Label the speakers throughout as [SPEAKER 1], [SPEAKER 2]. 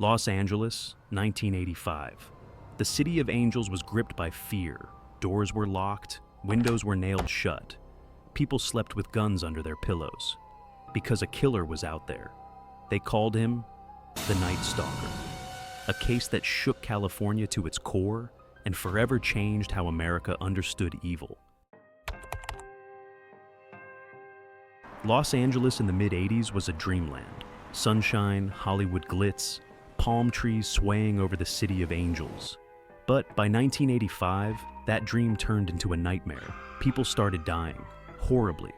[SPEAKER 1] Los Angeles, 1985. The city of angels was gripped by fear. Doors were locked, windows were nailed shut. People slept with guns under their pillows. Because a killer was out there. They called him the Night Stalker. A case that shook California to its core and forever changed how America understood evil. Los Angeles in the mid-'80s was a dreamland. Sunshine, Hollywood glitz, palm trees swaying over the city of angels. But by 1985, that dream turned into a nightmare. People started dying, horribly.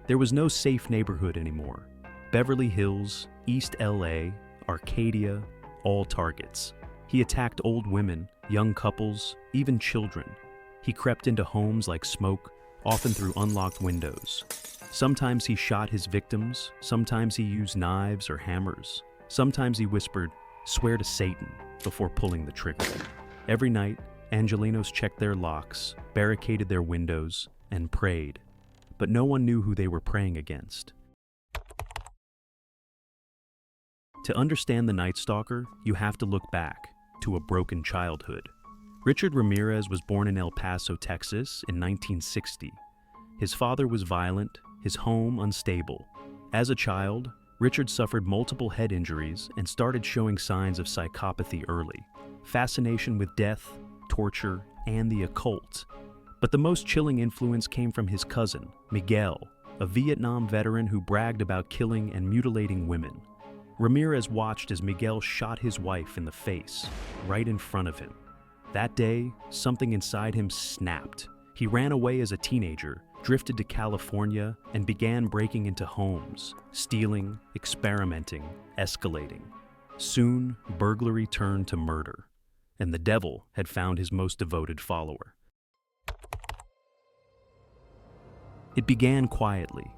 [SPEAKER 1] There was no safe neighborhood anymore. Beverly Hills, East LA, Arcadia, all targets. He attacked old women, young couples, even children. He crept into homes like smoke, often through unlocked windows. Sometimes he shot his victims, sometimes he used knives or hammers. Sometimes he whispered, "Swear to Satan," before pulling the trigger. Every night, Angelinos checked their locks, barricaded their windows, and prayed. But no one knew who they were praying against. To understand the Night Stalker, you have to look back to a broken childhood. Richard Ramirez was born in El Paso, Texas in 1960. His father was violent, his home unstable. As a child, Richard suffered multiple head injuries and started showing signs of psychopathy early. Fascination with death, torture, and the occult. But the most chilling influence came from his cousin, Miguel, a Vietnam veteran who bragged about killing and mutilating women. Ramirez watched as Miguel shot his wife in the face, right in front of him. That day, something inside him snapped. He ran away as a teenager, drifted to California, and began breaking into homes, stealing, experimenting, escalating. Soon, burglary turned to murder, and the devil had found his most devoted follower. It began quietly.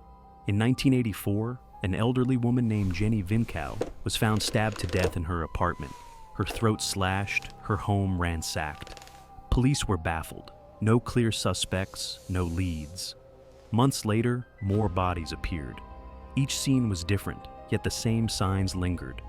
[SPEAKER 1] In 1984, an elderly woman named Jenny Vincow was found stabbed to death in her apartment, her throat slashed, her home ransacked. Police were baffled. No clear suspects, no leads. Months later, more bodies appeared. Each scene was different, yet the same signs lingered.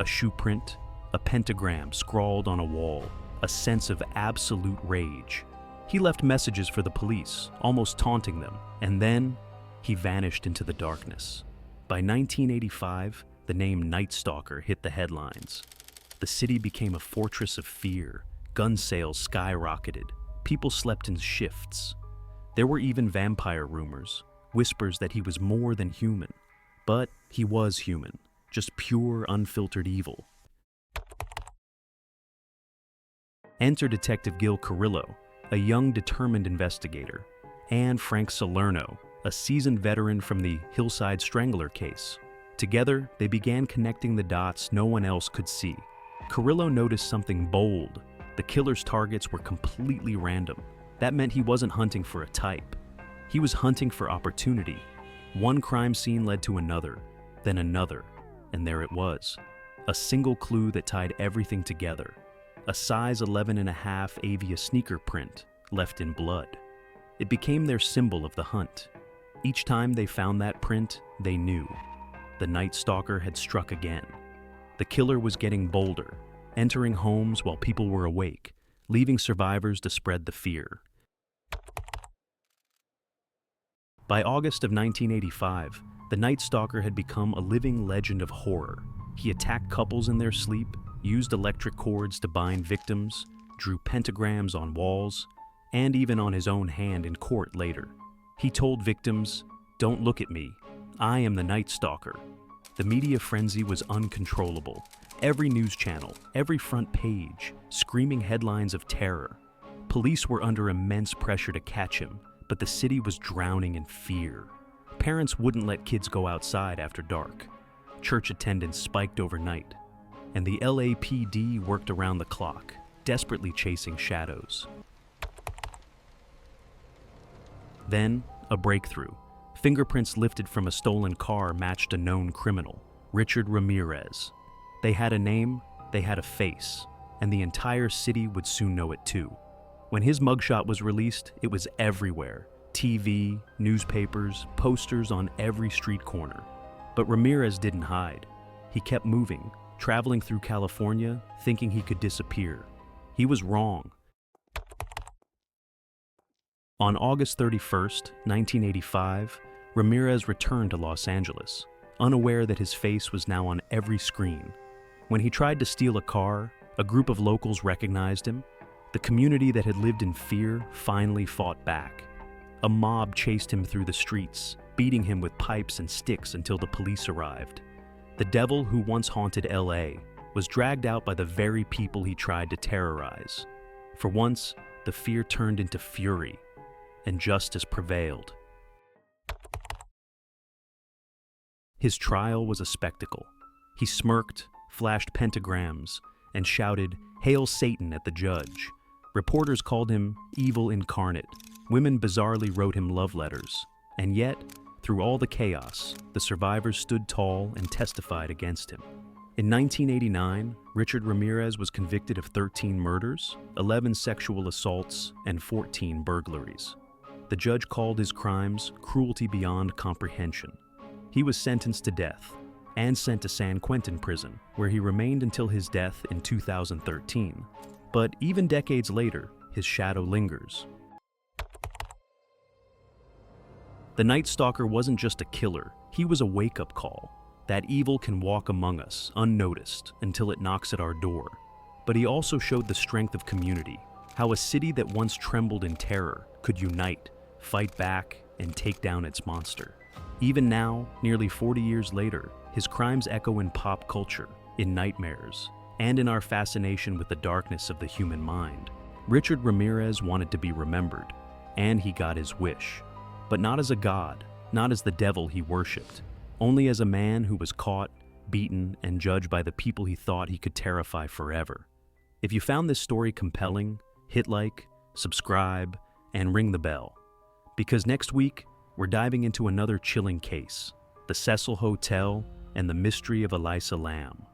[SPEAKER 1] A shoe print, a pentagram scrawled on a wall, a sense of absolute rage. He left messages for the police, almost taunting them, and then he vanished into the darkness. By 1985, the name Night Stalker hit the headlines. The city became a fortress of fear. Gun sales skyrocketed. People slept in shifts. There were even vampire rumors, whispers that he was more than human. But he was human, just pure, unfiltered evil. Enter Detective Gil Carrillo, a young, determined investigator, and Frank Salerno, a seasoned veteran from the Hillside Strangler case. Together, they began connecting the dots no one else could see. Carrillo noticed something bold. The killer's targets were completely random. That meant he wasn't hunting for a type. He was hunting for opportunity. One crime scene led to another, then another, and there it was. A single clue that tied everything together. A size 11.5 Avia sneaker print, left in blood. It became their symbol of the hunt. Each time they found that print, they knew. The Night Stalker had struck again. The killer was getting bolder, entering homes while people were awake, leaving survivors to spread the fear. By August of 1985, the Night Stalker had become a living legend of horror. He attacked couples in their sleep, used electric cords to bind victims, drew pentagrams on walls, and even on his own hand in court later. He told victims, "Don't look at me. I am the Night Stalker." The media frenzy was uncontrollable. Every news channel, every front page, screaming headlines of terror. Police were under immense pressure to catch him, but the city was drowning in fear. Parents wouldn't let kids go outside after dark. Church attendance spiked overnight, and the LAPD worked around the clock, desperately chasing shadows. Then, a breakthrough. Fingerprints lifted from a stolen car matched a known criminal, Richard Ramirez. They had a name, they had a face, and the entire city would soon know it too. When his mugshot was released, it was everywhere. TV, newspapers, posters on every street corner. But Ramirez didn't hide. He kept moving, traveling through California thinking he could disappear. He was wrong. On August 31st, 1985, Ramirez returned to Los Angeles, unaware that his face was now on every screen. When he tried to steal a car, a group of locals recognized him. The community that had lived in fear finally fought back. A mob chased him through the streets, beating him with pipes and sticks until the police arrived. The devil who once haunted LA was dragged out by the very people he tried to terrorize. For once, the fear turned into fury, and justice prevailed. His trial was a spectacle. He smirked, flashed pentagrams, and shouted, "Hail Satan," at the judge. Reporters called him evil incarnate. Women bizarrely wrote him love letters. And yet, through all the chaos, the survivors stood tall and testified against him. In 1989, Richard Ramirez was convicted of 13 murders, 11 sexual assaults, and 14 burglaries. The judge called his crimes cruelty beyond comprehension. He was sentenced to death and sent to San Quentin prison, where he remained until his death in 2013. But even decades later, his shadow lingers. The Night Stalker wasn't just a killer, he was a wake-up call. That evil can walk among us, unnoticed, until it knocks at our door. But he also showed the strength of community, how a city that once trembled in terror could unite, fight back, and take down its monster. Even now, nearly 40 years later, his crimes echo in pop culture, in nightmares, and in our fascination with the darkness of the human mind. Richard Ramirez wanted to be remembered, and he got his wish. But not as a god, not as the devil he worshipped, only as a man who was caught, beaten, and judged by the people he thought he could terrify forever. If you found this story compelling, hit like, subscribe, and ring the bell. Because next week, we're diving into another chilling case, the Cecil Hotel and the mystery of Elisa Lam.